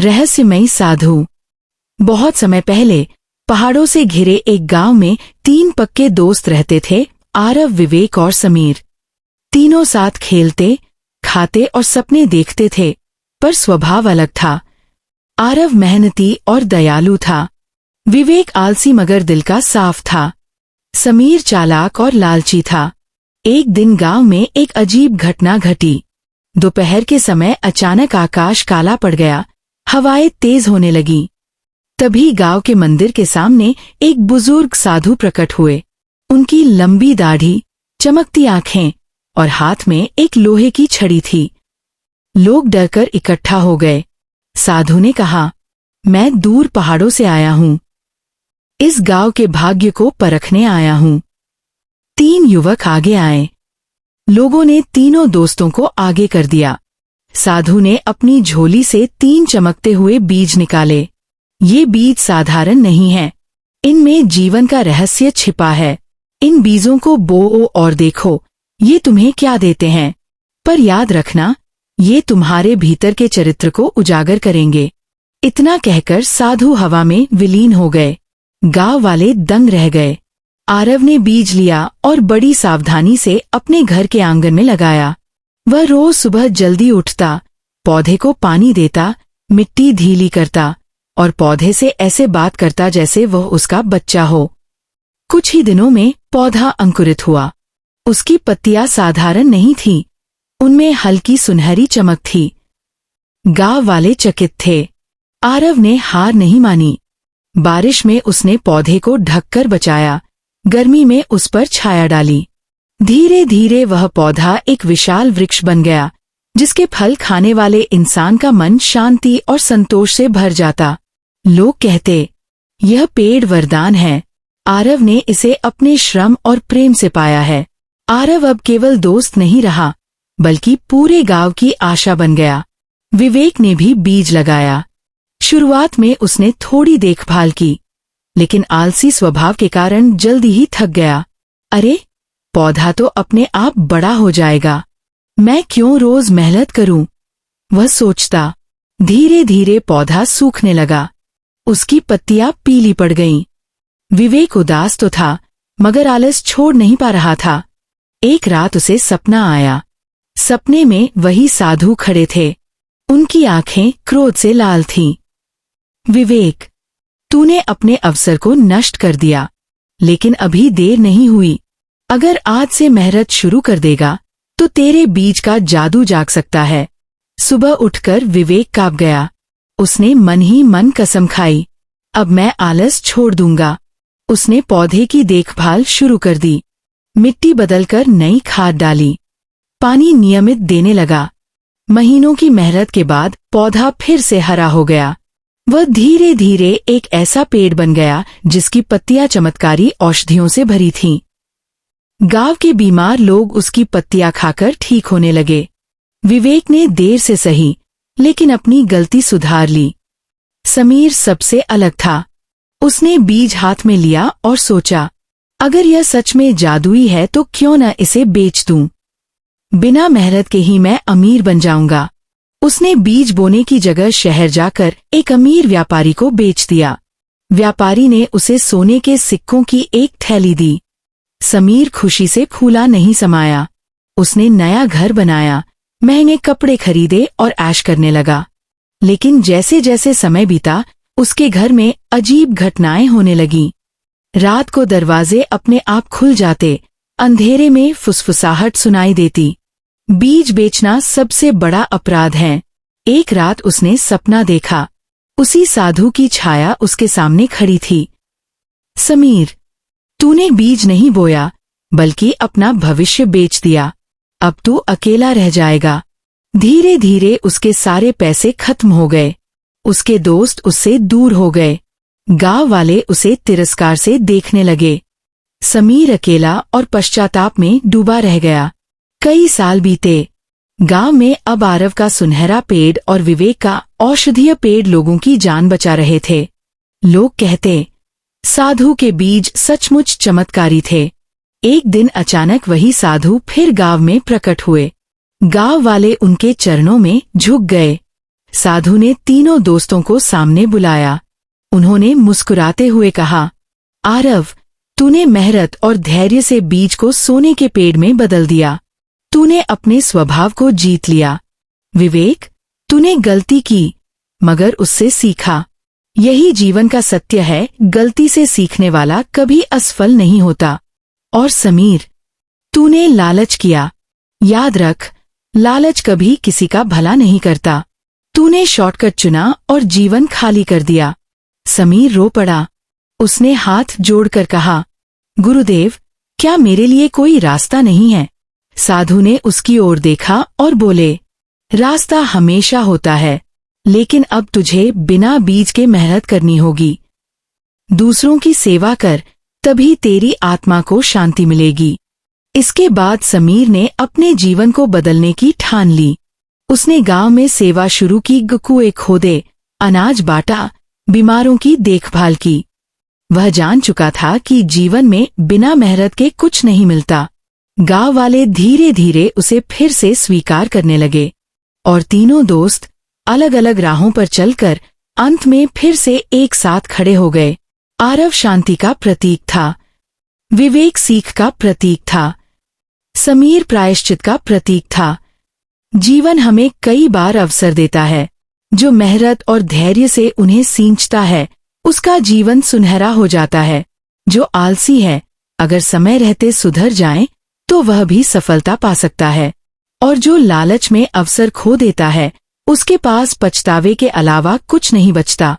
रहस्यमयी साधु। बहुत समय पहले पहाड़ों से घिरे एक गांव में 3 पक्के दोस्त रहते थे, आरव, विवेक और समीर। तीनों साथ खेलते, खाते और सपने देखते थे, पर स्वभाव अलग था। आरव मेहनती और दयालु था। विवेक आलसी मगर दिल का साफ था। समीर चालाक और लालची था। एक दिन गांव में एक अजीब घटना घटी। दोपहर के समय अचानक आकाश काला पड़ गया, हवाएं तेज होने लगी। तभी गांव के मंदिर के सामने एक बुजुर्ग साधु प्रकट हुए। उनकी लंबी दाढ़ी, चमकती आंखें और हाथ में एक लोहे की छड़ी थी। लोग डरकर इकट्ठा हो गए। साधु ने कहा, मैं दूर पहाड़ों से आया हूं, इस गांव के भाग्य को परखने आया हूं। 3 युवक आगे आए। लोगों ने तीनों दोस्तों को आगे कर दिया। साधु ने अपनी झोली से 3 चमकते हुए बीज निकाले। ये बीज साधारण नहीं है, इनमें जीवन का रहस्य छिपा है। इन बीजों को बोओ और देखो, ये तुम्हें क्या देते हैं, पर याद रखना, ये तुम्हारे भीतर के चरित्र को उजागर करेंगे। इतना कहकर साधु हवा में विलीन हो गए। गांव वाले दंग रह गए। आरव ने बीज लिया और बड़ी सावधानी से अपने घर के आंगन में लगाया। वह रोज सुबह जल्दी उठता, पौधे को पानी देता, मिट्टी ढीली करता और पौधे से ऐसे बात करता जैसे वह उसका बच्चा हो। कुछ ही दिनों में पौधा अंकुरित हुआ। उसकी पत्तियां साधारण नहीं थीं, उनमें हल्की सुनहरी चमक थी। गांव वाले चकित थे। आरव ने हार नहीं मानी। बारिश में उसने पौधे को ढककर बचाया, गर्मी में उस पर छाया डाली। धीरे धीरे वह पौधा एक विशाल वृक्ष बन गया, जिसके फल खाने वाले इंसान का मन शांति और संतोष से भर जाता। लोग कहते, यह पेड़ वरदान है। आरव ने इसे अपने श्रम और प्रेम से पाया है। आरव अब केवल दोस्त नहीं रहा, बल्कि पूरे गांव की आशा बन गया। विवेक ने भी बीज लगाया। शुरुआत में उसने थोड़ी देखभाल की, लेकिन आलसी स्वभाव के कारण जल्दी ही थक गया। अरे, पौधा तो अपने आप बड़ा हो जाएगा, मैं क्यों रोज मेहनत करूं? वह सोचता। धीरे धीरे पौधा सूखने लगा। उसकी पत्तियां पीली पड़ गईं। विवेक उदास तो था, मगर आलस छोड़ नहीं पा रहा था। एक रात उसे सपना आया। सपने में वही साधु खड़े थे। उनकी आंखें क्रोध से लाल थीं। विवेक, तूने अपने अवसर को नष्ट कर दिया, लेकिन अभी देर नहीं हुई। अगर आज से मेहनत शुरू कर देगा, तो तेरे बीज का जादू जाग सकता है। सुबह उठकर विवेक कांप गया। उसने मन ही मन कसम खाई, अब मैं आलस छोड़ दूंगा। उसने पौधे की देखभाल शुरू कर दी। मिट्टी बदलकर नई खाद डाली, पानी नियमित देने लगा। महीनों की मेहनत के बाद पौधा फिर से हरा हो गया। वह धीरे धीरे एक ऐसा पेड़ बन गया जिसकी पत्तियां चमत्कारी औषधियों से भरी थीं। गांव के बीमार लोग उसकी पत्तियां खाकर ठीक होने लगे। विवेक ने देर से सही, लेकिन अपनी गलती सुधार ली। समीर सबसे अलग था। उसने बीज हाथ में लिया और सोचा, अगर यह सच में जादुई है तो क्यों न इसे बेच दूं। बिना मेहनत के ही मैं अमीर बन जाऊंगा। उसने बीज बोने की जगह शहर जाकर एक अमीर व्यापारी को बेच दिया। व्यापारी ने उसे सोने के सिक्कों की एक थैली दी। समीर खुशी से फूला नहीं समाया। उसने नया घर बनाया, महंगे कपड़े खरीदे और ऐश करने लगा। लेकिन जैसे जैसे समय बीता, उसके घर में अजीब घटनाएं होने लगीं। रात को दरवाजे अपने आप खुल जाते, अंधेरे में फुसफुसाहट सुनाई देती। बीज बेचना सबसे बड़ा अपराध है। एक रात उसने सपना देखा। उसी साधु की छाया उसके सामने खड़ी थी। समीर, तूने बीज नहीं बोया, बल्कि अपना भविष्य बेच दिया। अब तू अकेला रह जाएगा। धीरे धीरे उसके सारे पैसे खत्म हो गए। उसके दोस्त उससे दूर हो गए। गांव वाले उसे तिरस्कार से देखने लगे। समीर अकेला और पश्चाताप में डूबा रह गया। कई साल बीते। गांव में अब आरव का सुनहरा पेड़ और विवेक का औषधीय पेड़ लोगों की जान बचा रहे थे। लोग कहते, साधु के बीज सचमुच चमत्कारी थे। एक दिन अचानक वही साधु फिर गांव में प्रकट हुए। गांव वाले उनके चरणों में झुक गए। साधु ने तीनों दोस्तों को सामने बुलाया। उन्होंने मुस्कुराते हुए कहा, आरव, तूने मेहनत और धैर्य से बीज को सोने के पेड़ में बदल दिया। तूने अपने स्वभाव को जीत लिया। विवेक, तूने गलती की, मगर उससे सीखा। यही जीवन का सत्य है, गलती से सीखने वाला कभी असफल नहीं होता। और समीर, तूने लालच किया। याद रख, लालच कभी किसी का भला नहीं करता। तूने शॉर्टकट चुना और जीवन खाली कर दिया। समीर रो पड़ा। उसने हाथ जोड़कर कहा, गुरुदेव, क्या मेरे लिए कोई रास्ता नहीं है? साधु ने उसकी ओर देखा और बोले, रास्ता हमेशा होता है, लेकिन अब तुझे बिना बीज के मेहनत करनी होगी। दूसरों की सेवा कर, तभी तेरी आत्मा को शांति मिलेगी। इसके बाद समीर ने अपने जीवन को बदलने की ठान ली। उसने गांव में सेवा शुरू की, कुएं खोदे, अनाज बांटा, बीमारों की देखभाल की। वह जान चुका था कि जीवन में बिना मेहनत के कुछ नहीं मिलता। गांव वाले धीरे धीरे उसे फिर से स्वीकार करने लगे और तीनों दोस्त अलग अलग राहों पर चलकर अंत में फिर से एक साथ खड़े हो गए। आरव शांति का प्रतीक था, विवेक सीख का प्रतीक था, समीर प्रायश्चित का प्रतीक था। जीवन हमें कई बार अवसर देता है। जो मेहनत और धैर्य से उन्हें सींचता है, उसका जीवन सुनहरा हो जाता है। जो आलसी है, अगर समय रहते सुधर जाए तो वह भी सफलता पा सकता है। और जो लालच में अवसर खो देता है, उसके पास पछतावे के अलावा कुछ नहीं बचता।